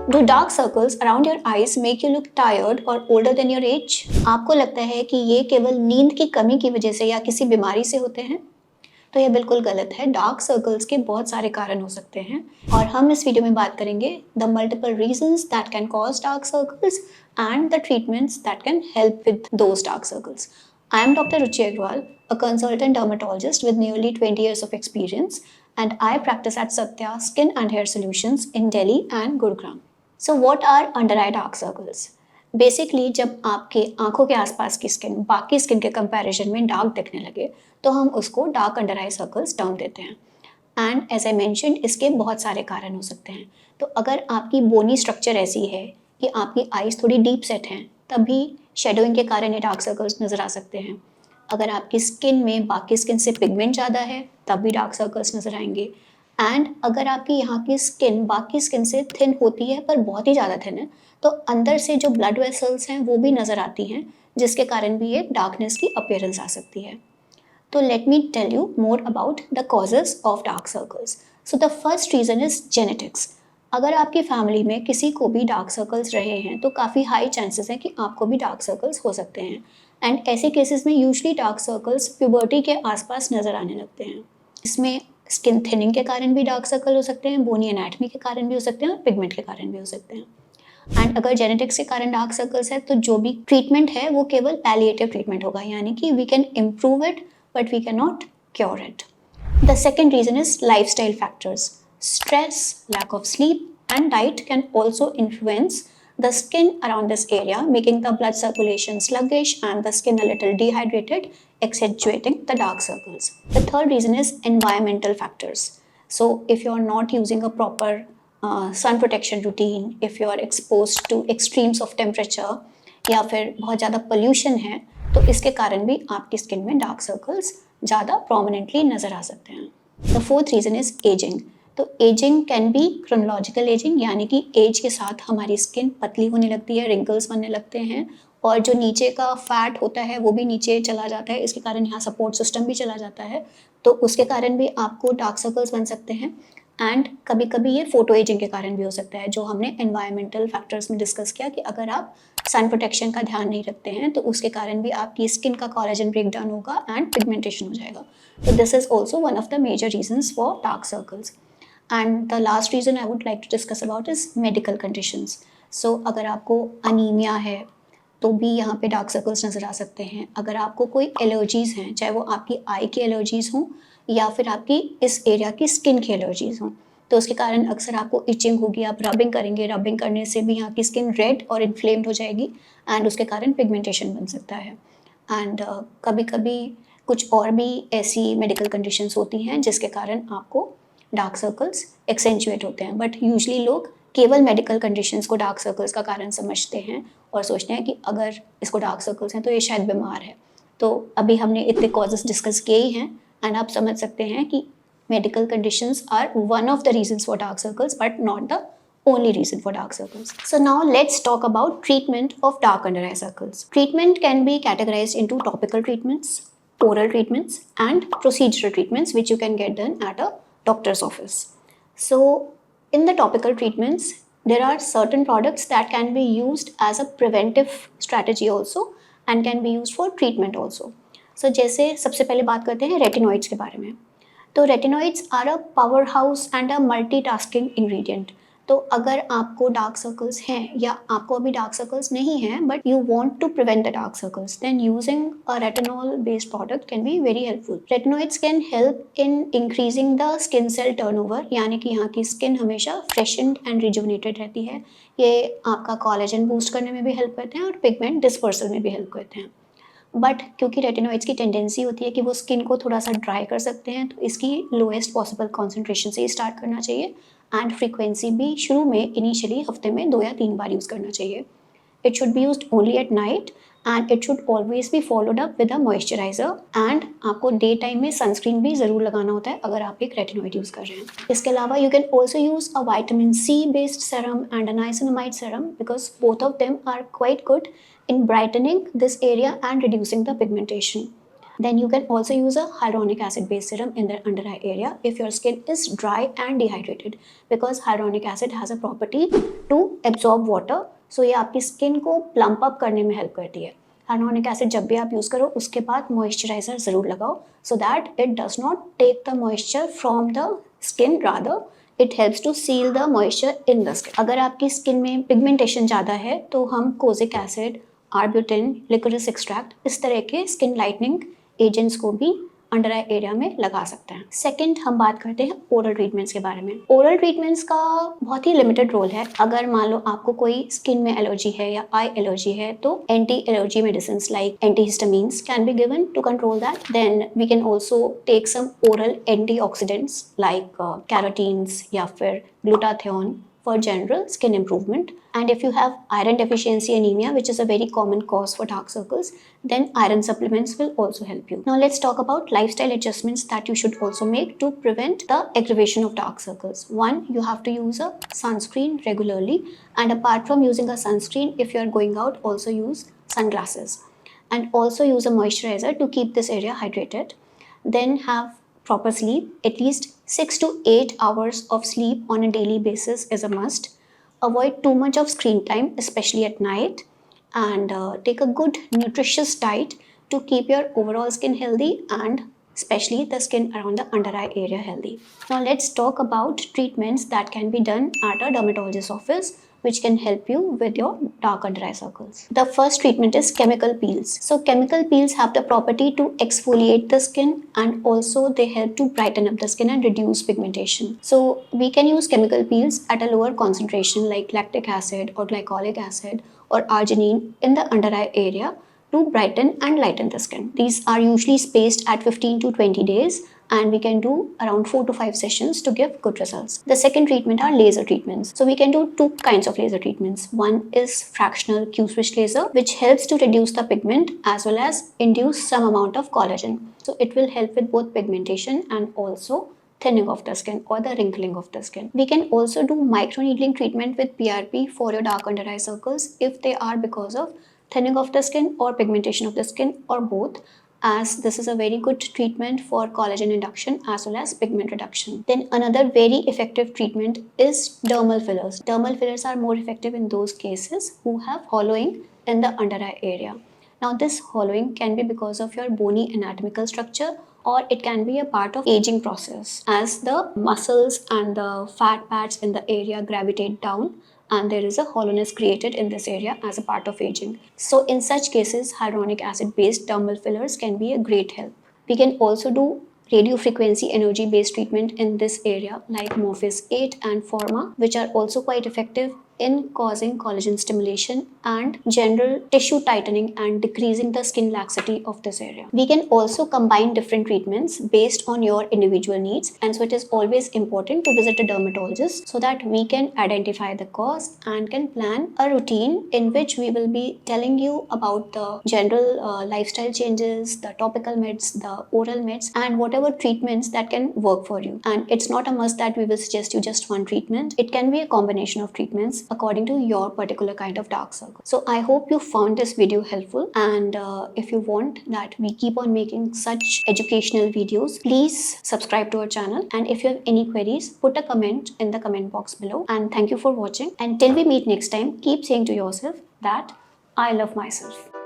Do dark circles around your eyes make you look tired or older than your age? आपको लगता है कि ये केवल नींद की कमी की वजह से या किसी बीमारी से होते हैं? तो यह बिल्कुल गलत है। डार्क सर्कल्स के बहुत सारे कारण हो सकते हैं और हम इस वीडियो में बात करेंगे the multiple reasons that can cause dark circles and the treatments that can help with those dark circles. I am Dr. Ruchi Agrawal, a consultant dermatologist with nearly 20 years of experience, and I practice at Satya Skin and Hair Solutions in Delhi and Gurugram. So what are under eye dark circles? Basically जब आपके आंखों के आसपास की skin बाकी skin के comparison में dark दिखने लगे तो हम उसको डार्क अंडर आई सर्कल्स टर्म देते हैं। एंड एज आई मैंशनड इसके बहुत सारे कारण हो सकते हैं। तो अगर आपकी बोनी स्ट्रक्चर ऐसी है कि आपकी आईज थोड़ी डीप सेट हैं तभी शेडोइंग के कारण ये डार्क सर्कल्स नज़र आ सकते हैं। अगर आपकी स्किन में बाकी स्किन से पिगमेंट ज़्यादा है तब भी डार्क सर्कल्स नज़र आएंगे। एंड अगर आपकी यहाँ की स्किन बाकी स्किन से थिन होती है पर बहुत ही ज़्यादा थिन है तो अंदर से जो ब्लड वेसल्स हैं वो भी नज़र आती हैं जिसके कारण भी एक डार्कनेस की अपीयरेंस आ सकती है। तो let me tell you more about the causes of dark circles. So the first reason is genetics. अगर आपकी फैमिली में किसी को भी डार्क सर्कल्स रहे हैं तो काफ़ी हाई चांसेस हैं कि आपको भी डार्क सर्कल्स हो सकते हैं। एंड ऐसे केसेस में यूजली डार्क सर्कल्स प्यूबर्टी के आसपास नज़र आने लगते हैं। इसमें स्किन थिनिंग के कारण भी डार्क सर्कल हो सकते हैं, बोनी एनाटमी के कारण भी हो सकते हैं और पिगमेंट के कारण भी हो सकते हैं। एंड अगर जेनेटिक्स के कारण डार्क सर्कल्स है तो जो भी ट्रीटमेंट है वो केवल पैलिएटिव ट्रीटमेंट होगा, यानी कि we can improve it but we can not cure it. The second reason is lifestyle factors. Stress, lack of sleep, and diet can also influence the skin around this area, making the blood circulation sluggish and the skin a little dehydrated, accentuating the dark circles. The third reason is environmental factors. So, if you are not using a proper sun protection routine, if you are exposed to extremes of temperature, या फिर बहुत ज़्यादा pollution है तो इसके कारण भी आपकी स्किन में डार्क सर्कल्स ज़्यादा प्रोमिनेंटली नज़र आ सकते हैं। The fourth reason is ageing. तो ageing can be chronological ageing, यानी कि एज के साथ हमारी स्किन पतली होने लगती है, रिंकल्स बनने लगते हैं और जो नीचे का फैट होता है वो भी नीचे चला जाता है। इसके कारण यहाँ सपोर्ट सिस्टम भी चला जाता है तो उसके कारण भी आपको डार्क सर्कल्स बन सकते हैं। एंड कभी कभी ये फोटो एजिंग के कारण भी हो सकता है, जो हमने एनवायरमेंटल फैक्टर्स में डिस्कस किया कि अगर आप सन प्रोटेक्शन का ध्यान नहीं रखते हैं तो उसके कारण भी आपकी स्किन का कोलेजन ब्रेक डाउन होगा एंड पिगमेंटेशन हो जाएगा। तो this is also one of the major reasons for dark circles. And the last reason I would like to discuss about is medical conditions. So अगर आपको anaemia है तो भी यहाँ पे डार्क सर्कल्स नज़र आ सकते हैं। अगर आपको कोई एलर्जीज़ हैं, चाहे वो आपकी आई की एलर्जीज़ हों या फिर आपकी इस एरिया की स्किन की एलर्जीज़ हों, तो उसके कारण अक्सर आपको इचिंग होगी। आप रबिंग करेंगे, रबिंग करने से भी यहाँ की स्किन रेड और इन्फ्लेम्ड हो जाएगी एंड उसके कारण पिगमेंटेशन बन सकता है। एंड कभी कभी कुछ और भी ऐसी मेडिकल कंडीशंस होती हैं जिसके कारण आपको डार्क सर्कल्स एक्सेंचुएट होते हैं। बट यूजली लोग केवल मेडिकल कंडीशंस को डार्क सर्कल्स का कारण समझते हैं और सोचते हैं कि अगर इसको डार्क सर्कल्स हैं तो ये शायद बीमार है। तो अभी हमने इतने कॉजेस डिस्कस किए ही हैं एंड आप समझ सकते हैं कि medical conditions are one of the reasons for dark circles but not the only reason for dark circles. So now let's talk about treatment of dark under eye circles. Treatment can be categorized into topical treatments, oral treatments and procedural treatments which you can get done at a doctor's office. So in the topical treatments there are certain products that can be used as a preventive strategy also and can be used for treatment also. So जैसे सबसे पहले बात करते हैं retinoids के बारे में। तो retinoids are a power house and a multitasking ingredient. तो अगर आपको डार्क सर्कल्स हैं या आपको अभी डार्क सर्कल्स नहीं हैं but you want to prevent the dark circles, then using a retinol based product can be very helpful. Retinoids can help in increasing the skin cell turnover, यानी कि यहाँ की स्किन हमेशा फ्रेशन्ड एंड रिजुवनेटेड रहती है। ये आपका कोलेजन बूस्ट करने में भी हेल्प करते हैं और पिगमेंट डिस्पर्सल में भी हेल्प करते हैं। बट क्योंकि रेटिनॉइड्स की टेंडेंसी होती है कि वो स्किन को थोड़ा सा ड्राई कर सकते हैं तो इसकी लोएस्ट पॉसिबल कॉन्सेंट्रेशन से ही स्टार्ट करना चाहिए एंड फ्रीक्वेंसी भी शुरू में इनिशियली हफ्ते में 2 या 3 बार यूज़ करना चाहिए। It should be used only at night and it should always be followed up with a moisturiser and आपको डे टाइम में सनस्क्रीन भी ज़रूर लगाना होता है अगर आप एक रेटिनॉइड यूज़ कर रहे हैं। इसके अलावा you can also use a vitamin C based serum and a niacinamide serum because both of them are quite good in brightening this area and reducing the pigmentation. Then you can also use a hyaluronic acid based serum in the under eye area if your skin is dry and dehydrated, because hyaluronic acid has a property to absorb water. So ये आपकी skin को plump up करने में help करती है. Hyaluronic acid जब भी आप यूज़ करो उसके बाद मॉइस्चराइजर ज़रूर लगाओ, so that it does not take the moisture from the skin, rather it helps to seal the moisture in the skin. अगर आपकी स्किन में पिगमेंटेशन ज़्यादा है तो हम kojic acid, arbutin, liquorice extract, इस तरह के स्किन लाइटनिंग एजेंट्स को भी अंडर आई एरिया में लगा सकते हैं. सेकंड हम बात करते हैं ओरल ट्रीटमेंट्स के बारे में. ओरल ट्रीटमेंट्स का बहुत ही लिमिटेड रोल है. अगर मान लो आपको कोई स्किन में एलर्जी है या आई एलर्जी है तो anti allergy medicine like antihistamines can be given to control that. Then we can also take some oral antioxidants like carotenes या फिर glutathione for general skin improvement. And if you have iron deficiency anemia, which is a very common cause for dark circles, then iron supplements will also help you. Now let's talk about lifestyle adjustments that you should also make to prevent the aggravation of dark circles. One, you have to use a sunscreen regularly, and apart from using a sunscreen, if you are going out, also use sunglasses, and also use a moisturizer to keep this area hydrated. Then have proper sleep. At least 6 to 8 hours of sleep on a daily basis is a must. Avoid too much of screen time, especially at night, and take a good nutritious diet to keep your overall skin healthy and especially the skin around the under eye area healthy. Now let's talk about treatments that can be done at a dermatologist's office which can help you with your dark under eye circles. The first treatment is chemical peels. So chemical peels have the property to exfoliate the skin, and also they help to brighten up the skin and reduce pigmentation. So we can use chemical peels at a lower concentration like lactic acid or glycolic acid or arginine in the under eye area to brighten and lighten the skin. These are usually spaced at 15 to 20 days, and we can do around 4 to 5 sessions to give good results. The second treatment are laser treatments. So we can do two kinds of laser treatments. One is fractional Q-switch laser, which helps to reduce the pigment as well as induce some amount of collagen. So it will help with both pigmentation and also thinning of the skin or the wrinkling of the skin. We can also do microneedling treatment with PRP for your dark under eye circles if they are because of thinning of the skin or pigmentation of the skin or both, as this is a very good treatment for collagen induction as well as pigment reduction. Then another very effective treatment is dermal fillers. Dermal fillers are more effective in those cases who have hollowing in the under eye area. Now this hollowing can be because of your bony anatomical structure, or it can be a part of aging process as the muscles and the fat pads in the area gravitate down and there is a hollowness created in this area as a part of aging. So in such cases, hyaluronic acid based dermal fillers can be a great help. We can also do radiofrequency energy based treatment in this area like Morpheus 8 and Forma, which are also quite effective in causing collagen stimulation and general tissue tightening and decreasing the skin laxity of this area. We can also combine different treatments based on your individual needs, and so it is always important to visit a dermatologist so that we can identify the cause and can plan a routine in which we will be telling you about the general lifestyle changes, the topical meds, the oral meds, and whatever treatments that can work for you. And it's not a must that we will suggest you just one treatment. It can be a combination of treatments according to your particular kind of dark circle. So I hope you found this video helpful, and if you want that we keep on making such educational videos, please subscribe to our channel, and if you have any queries, put a comment in the comment box below. And thank you for watching, and till we meet next time, keep saying to yourself that I love myself.